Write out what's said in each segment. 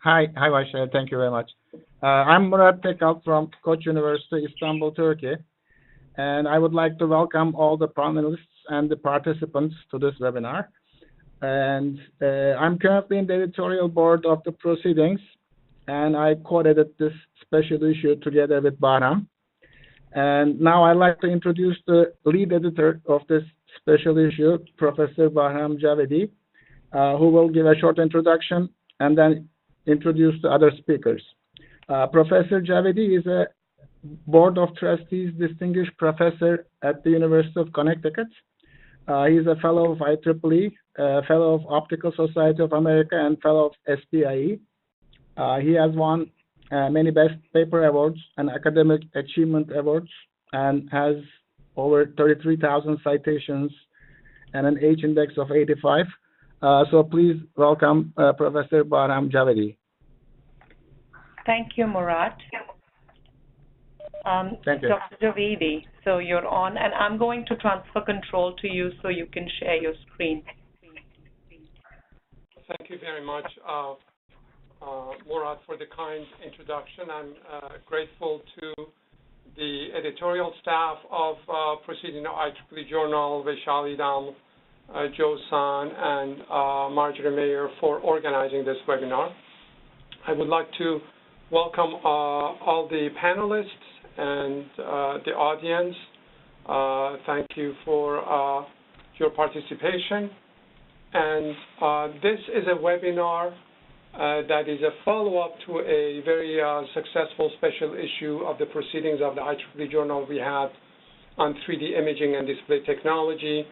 Hi, Vaşa. Thank you very much. I'm Murat Tekalp from Koç University, Istanbul, Turkey, and I would like to welcome all the panelists and the participants to this webinar. And I'm currently in the editorial board of the Proceedings, and I co-edited this special issue together with Bahram. And now I'd like to introduce the lead editor of this special issue, Professor Bahram Javidi, who will give a short introduction and then introduce the other speakers. Professor Javidi is a Board of Trustees Distinguished Professor at the University of Connecticut. He is a Fellow of IEEE, Fellow of Optical Society of America, and Fellow of SPIE. He has won many Best Paper Awards and Academic Achievement Awards and has over 33,000 citations and an H index of 85. So please welcome Professor Bahram Javidi. Thank you, Murat. Thank you. Dr. Javidi, so you're on, and I'm going to transfer control to you so you can share your screen. Thank you very much, Murat, for the kind introduction. I'm grateful to the editorial staff of Proceedings IEEE Journal, Vaishali Dam, Joe San, and Marjorie Mayer for organizing this webinar. I would like to welcome all the panelists and the audience. Thank you for your participation. And this is a webinar that is a follow-up to a very successful special issue of the Proceedings of the IEEE Journal we had on 3D imaging and display technology.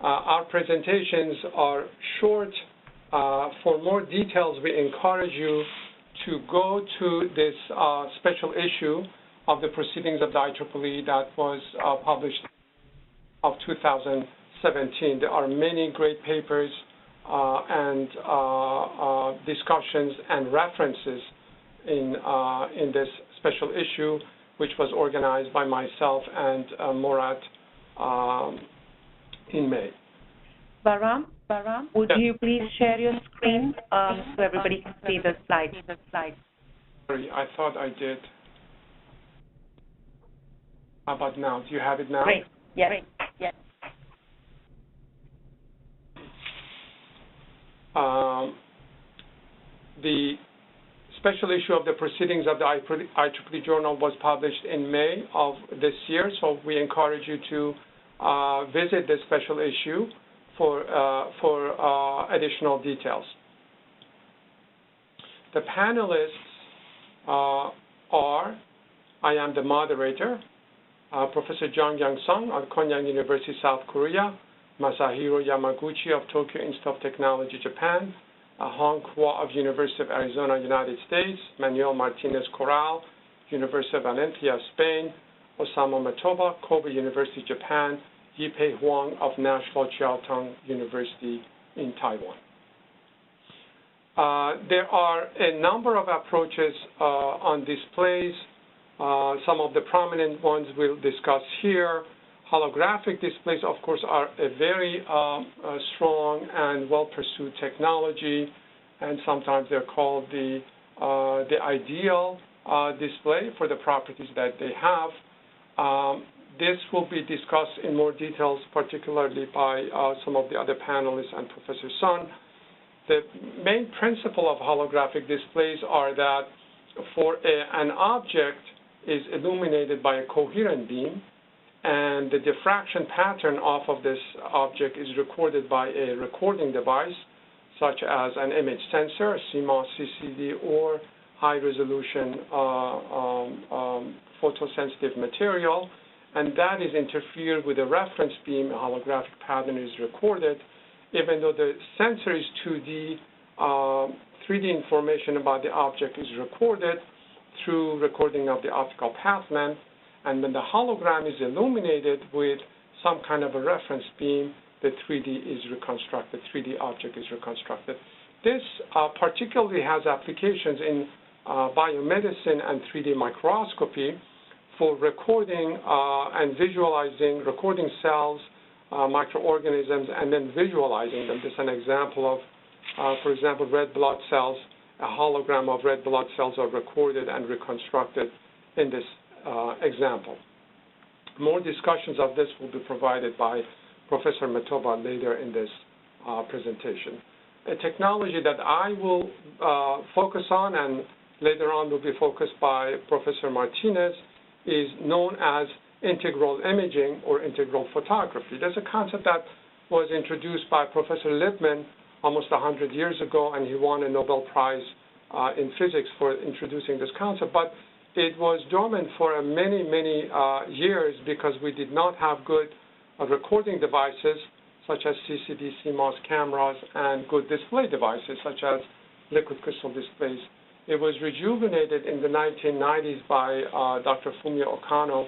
Our presentations are short. For more details, we encourage you to go to this special issue of the Proceedings of the IEEE that was published of 2017. There are many great papers and discussions and references in this special issue, which was organized by myself and Murat in May. Bahram, would you please share your screen so everybody can see the slides? Sorry, I thought I did. How about now? Do you have it now? Great. Yes. Yes. The special issue of the Proceedings of the IEEE Journal was published in May of this year, so we encourage you to visit this special issue for additional details. The panelists are, I am the moderator, Professor Jung Young Sung of Konyang University, South Korea, Masahiro Yamaguchi of Tokyo Institute of Technology, Japan, Hong Kua of University of Arizona, United States, Manuel Martinez Corral, University of Valencia, Spain, Osamu Matoba, Kobe University, Japan, Yipei Huang of National Chiao Tung University in Taiwan. There are a number of approaches on displays. Some of the prominent ones we'll discuss here. Holographic displays, of course, are a very strong and well-pursued technology, and sometimes they're called the ideal display for the properties that they have. This will be discussed in more details, particularly by some of the other panelists and Professor Sun. The main principle of holographic displays are that for an object is illuminated by a coherent beam, and the diffraction pattern off of this object is recorded by a recording device, such as an image sensor, CMOS, CCD, or high-resolution photosensitive material, and that is interfered with a reference beam. A holographic pattern is recorded. Even though the sensor is 2D, 3D information about the object is recorded through recording of the optical path length, and when the hologram is illuminated with some kind of a reference beam, the 3D is reconstructed, 3D object is reconstructed. This particularly has applications in biomedicine and 3D microscopy for recording and visualizing, recording cells, microorganisms, and then visualizing them. This is an example of, for example, red blood cells a hologram of red blood cells are recorded and reconstructed in this example. More discussions of this will be provided by Professor Metoba later in this presentation. A technology that I will focus on and later on will be focused by Professor Martinez is known as integral imaging or integral photography. There's a concept that was introduced by Professor Lippmann almost 100 years ago, and he won a Nobel Prize in physics for introducing this concept. But it was dormant for many, many years because we did not have good recording devices such as CCD, CMOS cameras, and good display devices such as liquid crystal displays. It was rejuvenated in the 1990s by Dr. Fumio Okano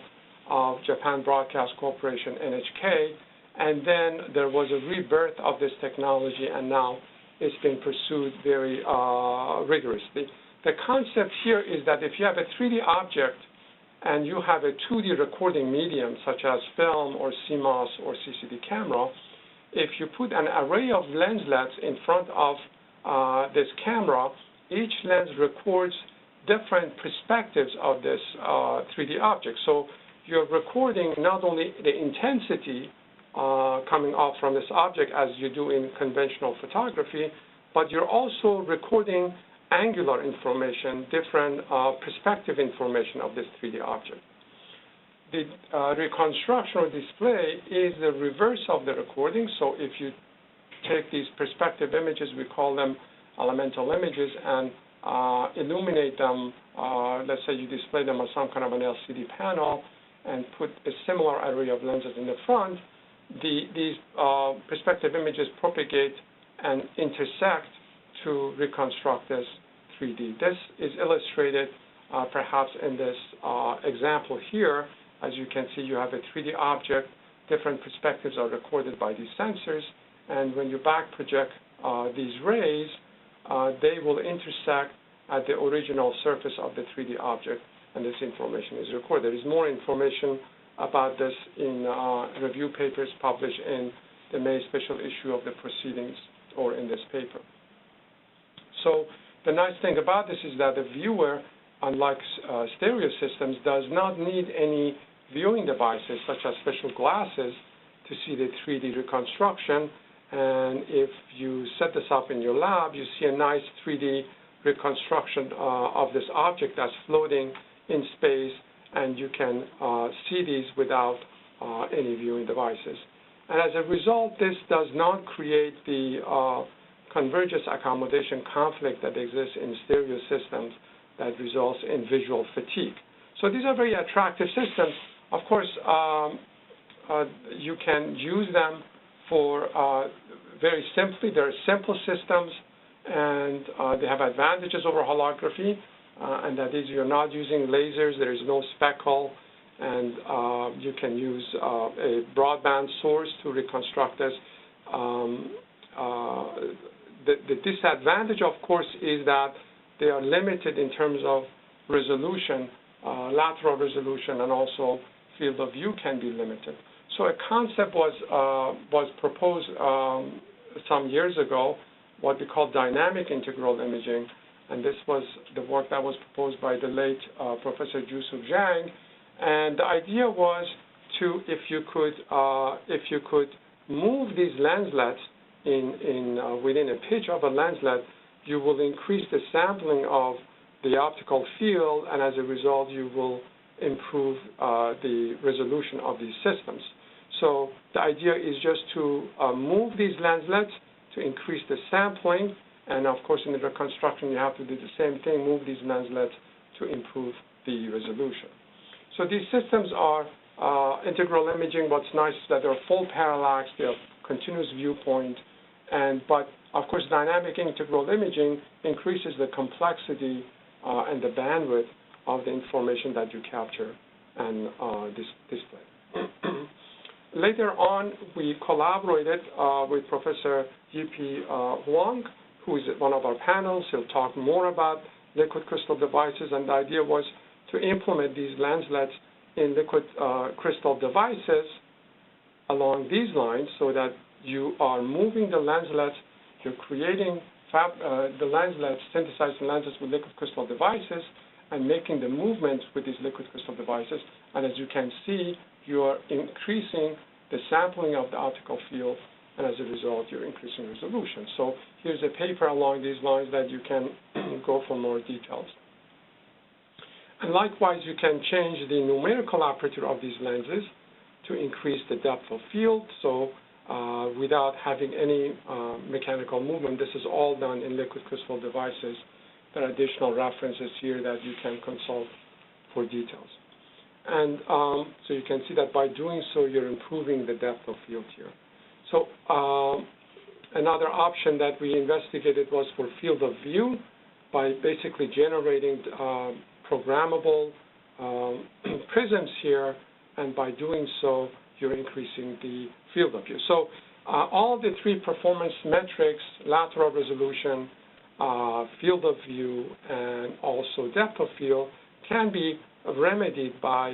of Japan Broadcast Corporation, NHK, and then there was a rebirth of this technology, and now it's being pursued very rigorously. The concept here is that if you have a 3D object and you have a 2D recording medium, such as film or CMOS or CCD camera, if you put an array of lenslets in front of this camera, each lens records different perspectives of this 3D object. So you're recording not only the intensity coming off from this object as you do in conventional photography, but you're also recording angular information, different perspective information of this 3D object. The reconstruction or display is the reverse of the recording. So if you take these perspective images, we call them elemental images, and illuminate them, let's say you display them on some kind of an LCD panel and put a similar array of lenses in the front, these perspective images propagate and intersect to reconstruct this 3D. This is illustrated perhaps in this example here. As you can see, you have a 3D object. Different perspectives are recorded by these sensors, and when you back project these rays, they will intersect at the original surface of the 3D object, and this information is recorded. There is more information about this in review papers published in the May special issue of the Proceedings or in this paper. So the nice thing about this is that the viewer, unlike stereo systems, does not need any viewing devices such as special glasses to see the 3D reconstruction. And if you set this up in your lab, you see a nice 3D reconstruction of this object that's floating in space, and you can see these without any viewing devices. And as a result, this does not create the convergence accommodation conflict that exists in stereo systems that results in visual fatigue. So these are very attractive systems. Of course, you can use them for very simply. They're simple systems, and they have advantages over holography, and that is you're not using lasers, there is no speckle, and you can use a broadband source to reconstruct this. The disadvantage, of course, is that they are limited in terms of resolution, lateral resolution, and also field of view can be limited. So a concept was proposed some years ago, what we call dynamic integral imaging, and this was the work that was proposed by the late Professor Jusuf Zhang. And the idea was to, if you could move these lenslets within a pitch of a lenslet, you will increase the sampling of the optical field, and as a result, you will improve the resolution of these systems. So the idea is just to move these lenslets to increase the sampling, and of course in the reconstruction you have to do the same thing, move these lenslets to improve the resolution. So these systems are integral imaging. What's nice is that they're full parallax, they have continuous viewpoint, but of course dynamic integral imaging increases the complexity and the bandwidth of the information that you capture and display. Later on, we collaborated with Professor Yi-Pi Huang, who is at one of our panels. He'll talk more about liquid crystal devices, and the idea was to implement these lenslets in liquid crystal devices along these lines so that you are moving the lenslets, you're creating the lenslets, synthesizing lenses with liquid crystal devices, and making the movements with these liquid crystal devices. And as you can see, you are increasing the sampling of the optical field, and as a result, you're increasing resolution. So here's a paper along these lines that you can go for more details. And likewise, you can change the numerical aperture of these lenses to increase the depth of field. So without having any mechanical movement, this is all done in liquid crystal devices. There are additional references here that you can consult for details. And so you can see that by doing so, you're improving the depth of field here. So another option that we investigated was for field of view by basically generating programmable prisms here, and by doing so, you're increasing the field of view. So all the three performance metrics, lateral resolution, field of view, and also depth of field, can be remedied by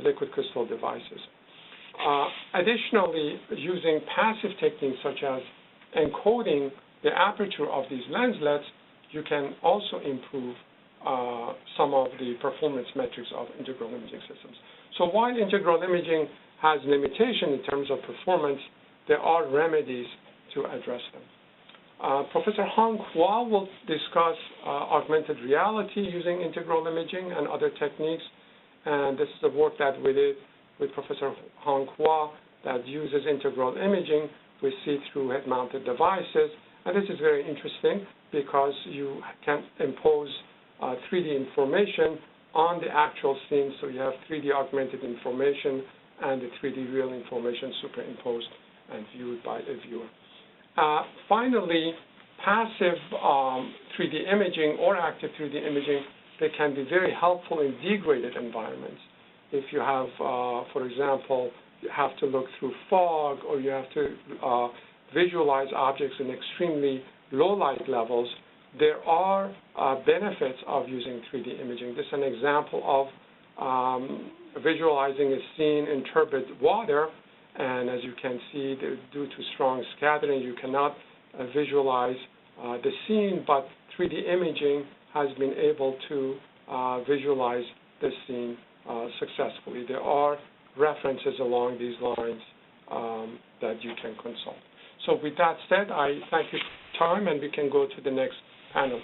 liquid crystal devices. Additionally, using passive techniques such as encoding the aperture of these lenslets, you can also improve some of the performance metrics of integral imaging systems. So while integral imaging has limitation in terms of performance, there are remedies to address them. Professor Hong Hua will discuss augmented reality using integral imaging and other techniques, and this is the work that we did with Professor Hong Hua that uses integral imaging with see-through head-mounted devices. And this is very interesting because you can impose 3D information on the actual scene, so you have 3D augmented information and the 3D real information superimposed and viewed by a viewer. Finally, passive 3D imaging or active 3D imaging, they can be very helpful in degraded environments. If you have, for example, you have to look through fog, or you have to visualize objects in extremely low light levels, there are benefits of using 3D imaging. This is an example of visualizing a scene in turbid water, and as you can see, due to strong scattering, you cannot visualize the scene, but 3D imaging has been able to visualize the scene successfully. There are references along these lines that you can consult. So with that said, I thank you for your time, and we can go to the next panelist.